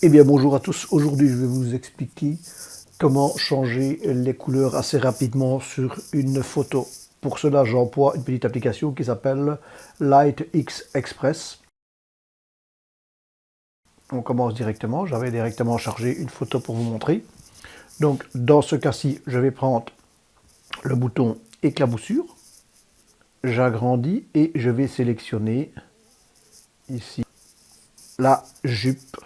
Eh bien bonjour à tous, aujourd'hui je vais vous expliquer comment changer les couleurs assez rapidement sur une photo. Pour cela j'emploie une petite application qui s'appelle LightX Express. On commence directement, j'avais directement chargé une photo pour vous montrer. Donc dans ce cas-ci je vais prendre le bouton éclaboussure, j'agrandis et je vais sélectionner ici la jupe.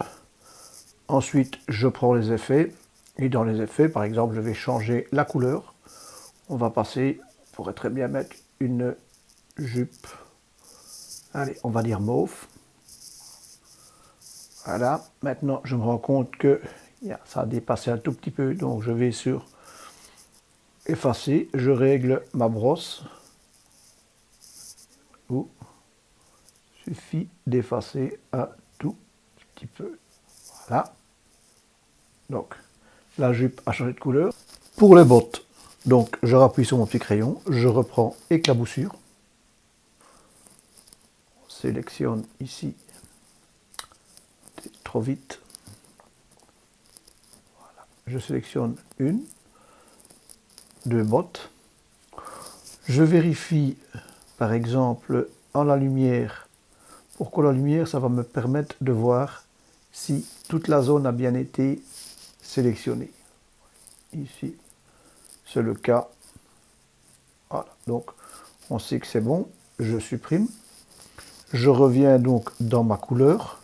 Ensuite, je prends les effets, et dans les effets, par exemple, je vais changer la couleur. On va passer, on pourrait très bien mettre une jupe, allez, on va dire mauve. Voilà, maintenant je me rends compte que ça a dépassé un tout petit peu, donc je vais sur effacer, je règle ma brosse. Il suffit d'effacer un tout petit peu. Voilà. Donc, la jupe a changé de couleur. Pour les bottes, donc je rappuie sur mon petit crayon, je reprends éclaboussure, sélectionne ici, trop vite, voilà. Je sélectionne une, deux bottes, je vérifie par exemple en la lumière. Pourquoi la lumière? Ça va me permettre de voir si toute la zone a bien été sélectionnée. Ici, c'est le cas. Voilà, donc on sait que c'est bon, je supprime. Je reviens donc dans ma couleur.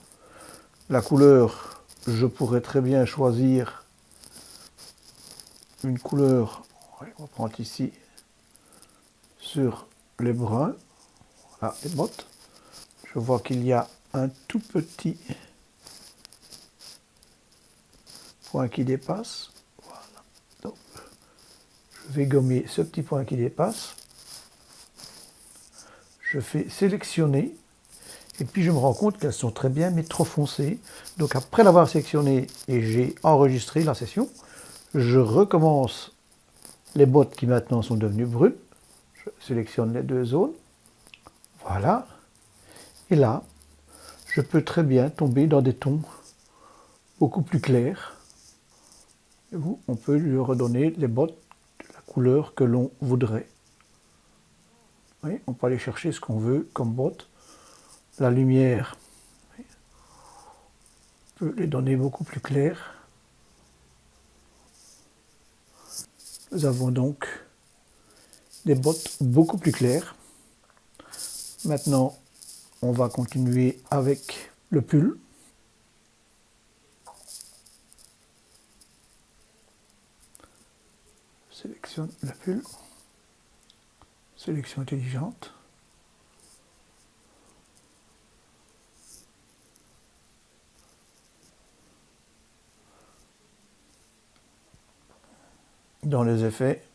La couleur, je pourrais très bien choisir une couleur, on va prendre ici, sur les bruns, voilà, les bottes. Je vois qu'il y a un tout petit point qui dépasse. Voilà. Donc, je vais gommer ce petit point qui dépasse. Je fais sélectionner. Et puis je me rends compte qu'elles sont très bien, mais trop foncées. Donc après l'avoir sélectionné et j'ai enregistré la session, je recommence les bottes qui maintenant sont devenues brunes. Je sélectionne les deux zones. Voilà. Et là, je peux très bien tomber dans des tons beaucoup plus clairs. Et on peut lui redonner les bottes de la couleur que l'on voudrait. Oui, on peut aller chercher ce qu'on veut comme bottes. La lumière, on peut les donner beaucoup plus claires. Nous avons donc des bottes beaucoup plus claires. Maintenant, on va continuer avec le pull. Sélectionne le pull. Sélection intelligente. Dans les effets,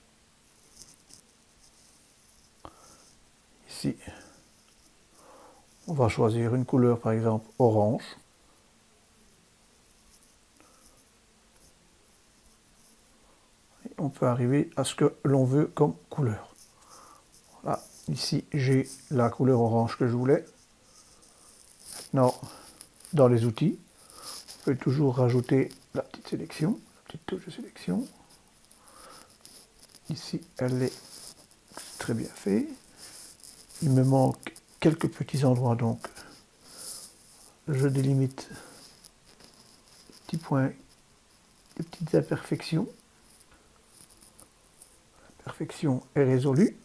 ici, on va choisir une couleur, par exemple orange. Et on peut arriver à ce que l'on veut comme couleur. Voilà, ici j'ai la couleur orange que je voulais. Maintenant, dans les outils, on peut toujours rajouter la petite sélection, la petite touche de sélection. Ici, elle est très bien faite. Il me manque quelques petits endroits, donc je délimite des petits points, des petites imperfections. L'imperfection est résolue.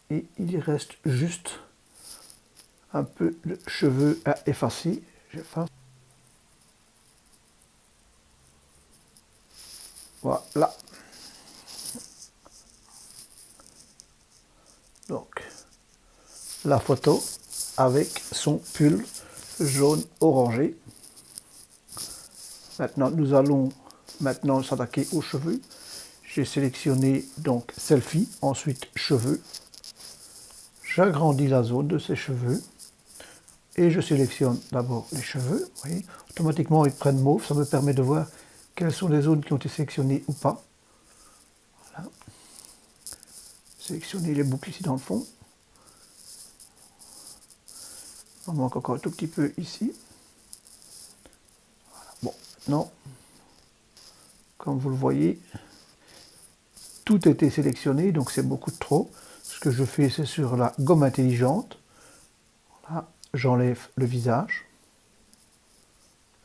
Et il reste juste un peu de cheveux à effacer. J'efface. Voilà. Donc, la photo avec son pull jaune orangé. Maintenant, nous allons s'attaquer aux cheveux. J'ai sélectionné donc selfie, ensuite cheveux. J'agrandis la zone de ces cheveux et je sélectionne d'abord les cheveux. Vous voyez, automatiquement, ils prennent mauve. Ça me permet de voir quelles sont les zones qui ont été sélectionnées ou pas. Voilà. Sélectionner les boucles ici dans le fond. Il en manque encore un tout petit peu ici. maintenant, comme vous le voyez, tout a été sélectionné, donc c'est beaucoup trop. Ce que je fais, c'est sur la gomme intelligente. Voilà, j'enlève le visage.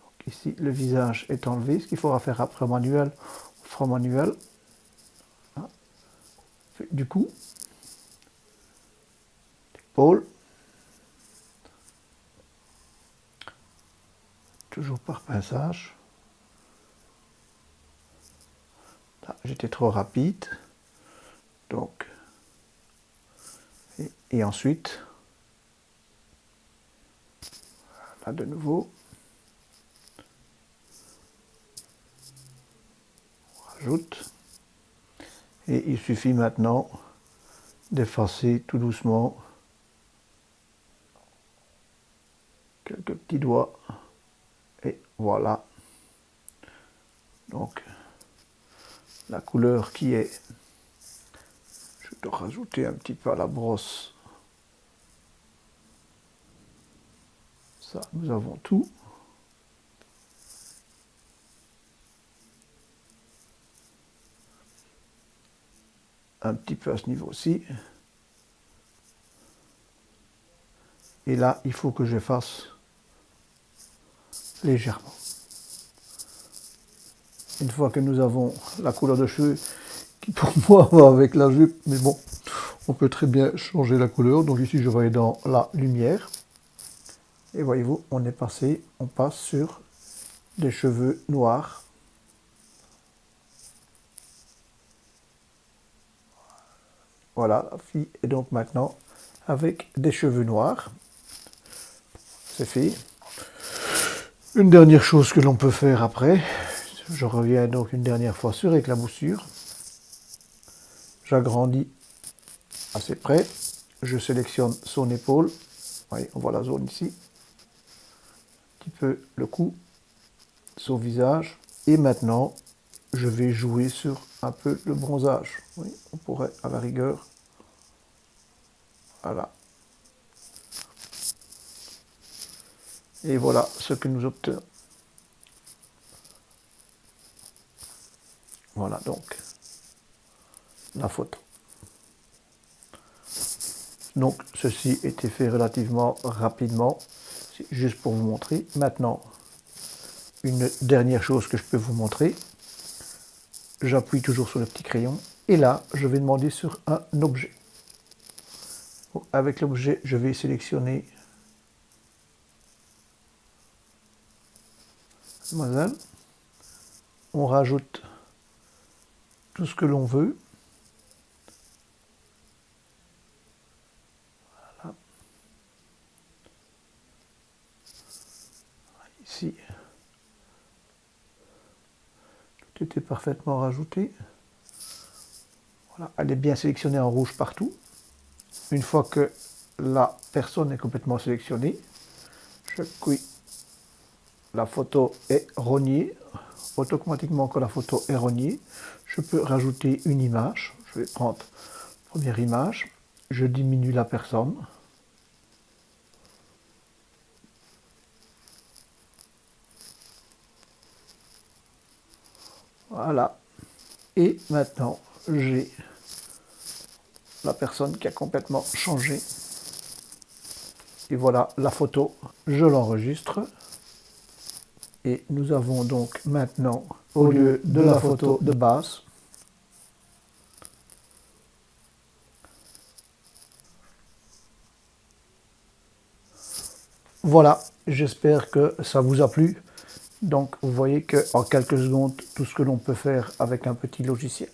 Donc ici, le visage est enlevé. Ce qu'il faudra faire après manuel, on fera manuel. Voilà. Du coup, l'épaule. Toujours par pinçage. Là, j'étais trop rapide. Donc, et ensuite, là de nouveau, on rajoute. Et il suffit maintenant d'effacer tout doucement quelques petits doigts. Et voilà. Donc, la couleur qui est, je dois rajouter un petit peu à la brosse. Ça, nous avons tout. Un petit peu à ce niveau-ci. Et là, il faut que j'efface légèrement. Une fois que nous avons la couleur de cheveux, qui pour moi va avec la jupe, mais bon, on peut très bien changer la couleur. Donc ici, je vais aller dans la lumière. Et voyez-vous, on passe sur des cheveux noirs. Voilà, la fille est donc maintenant avec des cheveux noirs. C'est fait. Une dernière chose que l'on peut faire après, je reviens donc une dernière fois sur éclaboussure. J'agrandis assez près. Je sélectionne son épaule. Oui, on voit la zone ici. Un petit peu le cou, son visage. Et maintenant, je vais jouer sur un peu le bronzage. Oui, on pourrait à la rigueur. Voilà. Et voilà ce que nous obtenons. Voilà donc la photo. Donc ceci était fait relativement rapidement, juste pour vous montrer. Maintenant, une dernière chose que je peux vous montrer. J'appuie toujours sur le petit crayon et là, je vais demander sur un objet. Avec l'objet, je vais sélectionner Mademoiselle. On rajoute tout ce que l'on veut. Voilà. Ici, tout était parfaitement rajouté. Voilà, elle est bien sélectionnée en rouge partout. Une fois que la personne est complètement sélectionnée, je cuis. La photo est rognée. Automatiquement, quand la photo est rognée, je peux rajouter une image. Je vais prendre la première image. Je diminue la personne. Voilà. Et maintenant, j'ai la personne qui a complètement changé. Et voilà la photo. Je l'enregistre. Et nous avons donc maintenant, au lieu de la photo de base, voilà, j'espère que ça vous a plu. Donc vous voyez qu'en quelques secondes, tout ce que l'on peut faire avec un petit logiciel.